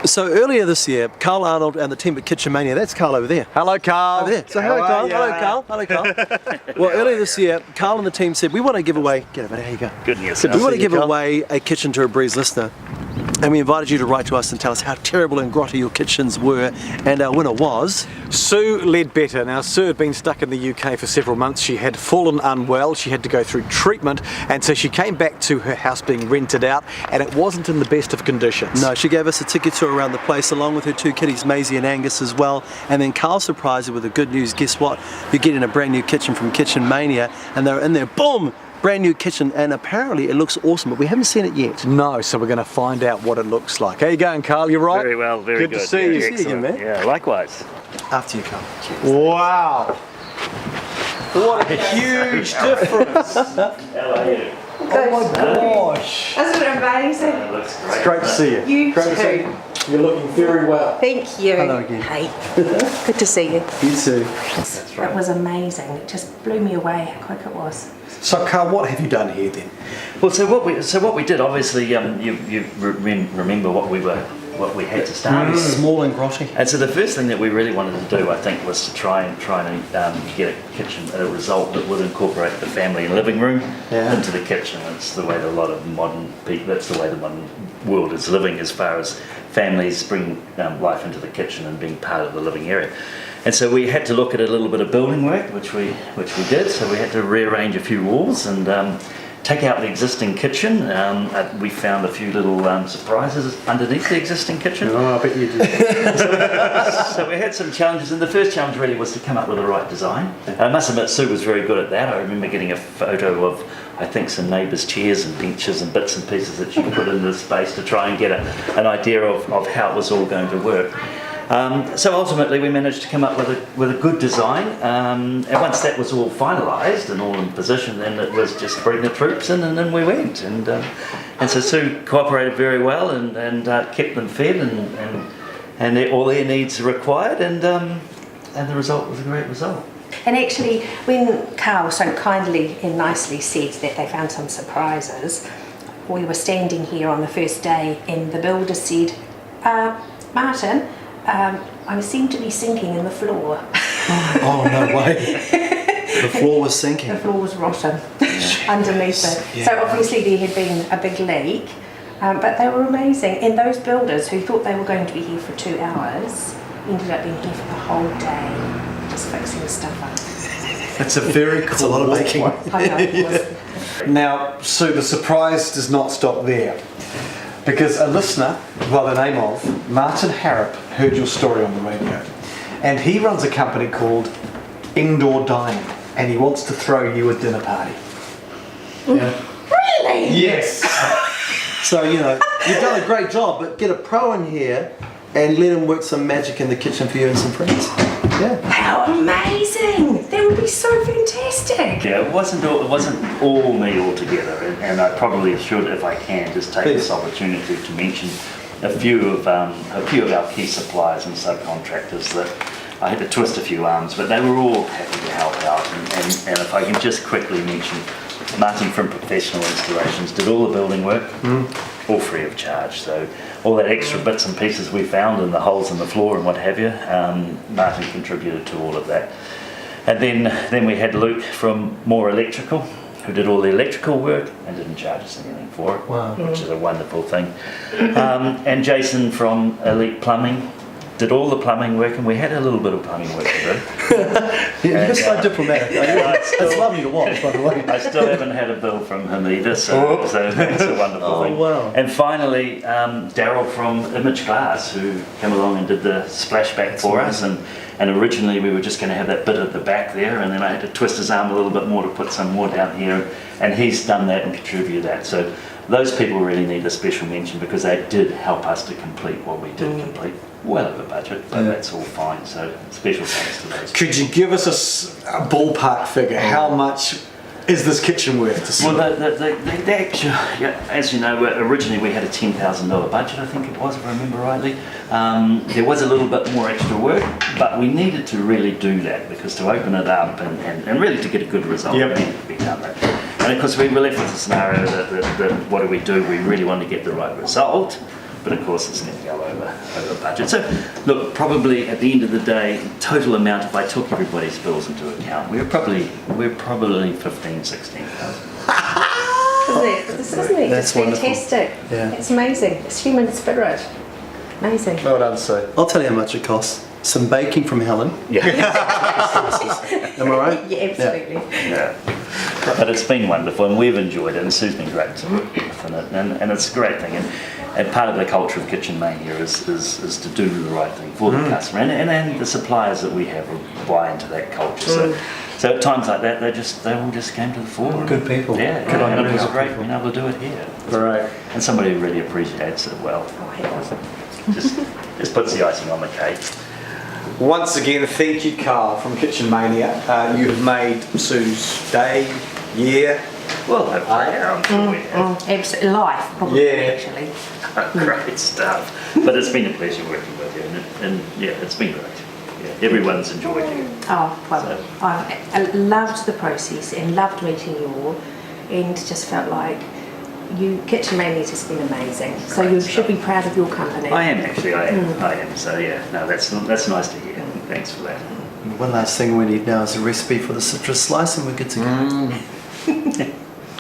So earlier this year, Carl Arnold and the team at Kitchen Mania, that's Carl over there. Hello, Carl. Over there. So hello, Carl. Hello, Carl. Well, earlier this year, Carl and the team said, we want to give away, get it, buddy, how you go? Good news. We want to give away a kitchen to a Breeze listener. And we invited you to write to us and tell us how terrible and grotty your kitchens were. And our winner was... Sue Ledbetter. Now, Sue had been stuck in the UK for several months. She had fallen unwell. She had to go through treatment. And so she came back to her house being rented out, and it wasn't in the best of conditions. No, she gave us a ticket tour around the place along with her two kitties, Maisie and Angus as well. And then Carl surprised her with the good news. Guess what? You're getting a brand new kitchen from Kitchen Mania. And they're in there, boom! Brand new kitchen, and apparently it looks awesome, but we haven't seen it yet. No, so we're going to find out what it looks like. How you going, Carl? You right? Very well, very good. Good to see you. Good to see you, man. Yeah, likewise. After you, Carl. Wow. What a huge difference. How are you? Oh my gosh. Isn't it amazing? It looks great. It's great to see you. You Great to see too. you. You're looking very well. Thank you. Hello again. Hey. Good to see you. You too. It was amazing. It just blew me away how quick it was. So, Carl, what have you done here then? Well, so what we did, obviously, you remember what we had to start with. Small and grotty. And so the first thing that we really wanted to do, I think, was to try and get a kitchen, a result that would incorporate the family and living room into the kitchen. It's the way that a lot of modern people, that's the way the modern world is living, as far as families bring life into the kitchen and being part of the living area. And so we had to look at a little bit of building work, which we did. So we had to rearrange a few walls and take out the existing kitchen. We found a few little surprises underneath the existing kitchen. Oh, I bet you did. So we had some challenges, and the first challenge really was to come up with the right design. I must admit, Sue was very good at that. I remember getting a photo of, I think, some neighbours' chairs and benches and bits and pieces that she put in the space to try and get an idea of how it was all going to work. So ultimately we managed to come up with a good design, and once that was all finalised and all in position, then it was just bring the troops in, and then we went. And so Sue cooperated very well and kept them fed and all their needs required, and the result was a great result. And actually, when Carl so kindly and nicely said that they found some surprises, we were standing here on the first day and the builder said, Martin, I seem to be sinking in the floor. Oh, no way. The floor was sinking. The floor was rotten underneath it. Yeah. So obviously there had been a big leak, but they were amazing. And those builders who thought they were going to be here for 2 hours ended up being here for the whole day, just fixing stuff up. It's a very cool. It's a lot of baking. I know, it was. Now, Sue, the surprise does not stop there. Because a listener by the name of Martin Harrop heard your story on the radio. And he runs a company called Indoor Dining. And he wants to throw you a dinner party. Yeah. Really? Yes. So, you've done a great job, but get a pro in here and let him work some magic in the kitchen for you and some friends. Yeah. How amazing! That would be so fantastic. Yeah, it wasn't all me altogether, and I probably should, if I can, just take this opportunity to mention a few of our key suppliers and subcontractors that I had to twist a few arms, but they were all happy to help out. And if I can just quickly mention, Martin from Professional Installations did all the building work, all free of charge. So all that extra bits and pieces we found and the holes in the floor and what have you, Martin contributed to all of that. And then we had Luke from More Electrical, who did all the electrical work and didn't charge us anything for it, which is a wonderful thing. And Jason from Elite Plumbing did all the plumbing work, and we had a little bit of plumbing work to do. You're so diplomatic. It's lovely to watch, by the way. I still haven't had a bill from him either, so that's a wonderful thing. Wow. And finally, Daryl from Image Glass, who came along and did the splashback for us, and originally we were just going to have that bit at the back there, and then I had to twist his arm a little bit more to put some more down here, and he's done that and contributed that. So those people really need a special mention because they did help us to complete what we did complete. Well over budget, but that's all fine. So special thanks to those. Could you give us a ballpark figure? How much is this kitchen worth to see? Well, the actual, as you know, originally we had a $10,000 budget, I think it was, if I remember rightly. There was a little bit more extra work, but we needed to really do that because to open it up and really to get a good result, it needed to be done that. And of course we were left with a scenario that what do? We really want to get the right result, but of course it's going to go over over budget. So look, probably at the end of the day, total amount, if I took everybody's bills into account, we're probably 15, 16,000. Isn't it? This isn't it? That's It's wonderful. fantastic. Yeah. It's amazing. It's human spirit. Amazing. Well done, Sue. I'll tell you how much it costs. Some baking from Helen. Yeah. Am I right? Yeah, absolutely. Yeah. But it's been wonderful, and we've enjoyed it, and Sue's been great to work with, and it's a great thing. And part of the culture of Kitchen Mania is to do the right thing for the customer, and the suppliers that we have buy into that culture. So at times like that, they all just came to the fore. Good people. Yeah, Good on and you, it was good great people. being able to do it here. Right. And somebody who really appreciates it well. Oh, yeah. Just puts the icing on the cake. Once again, thank you, Carl from Kitchen Mania. You have made Sue's day, year. Well, I'm sure we have. Absolutely. Life, probably, Yeah. actually. Great stuff. But it's been a pleasure working with you, and yeah, it's been great. Yeah, everyone's enjoyed you. Oh, well, I loved the process and loved meeting you all, and just felt like Kitchen Mania's has been amazing. So you should be proud of your company. I am actually, I am. So yeah, no, that's nice to hear. Thanks for that. One last thing we need now is a recipe for the citrus slice, and we're good to go.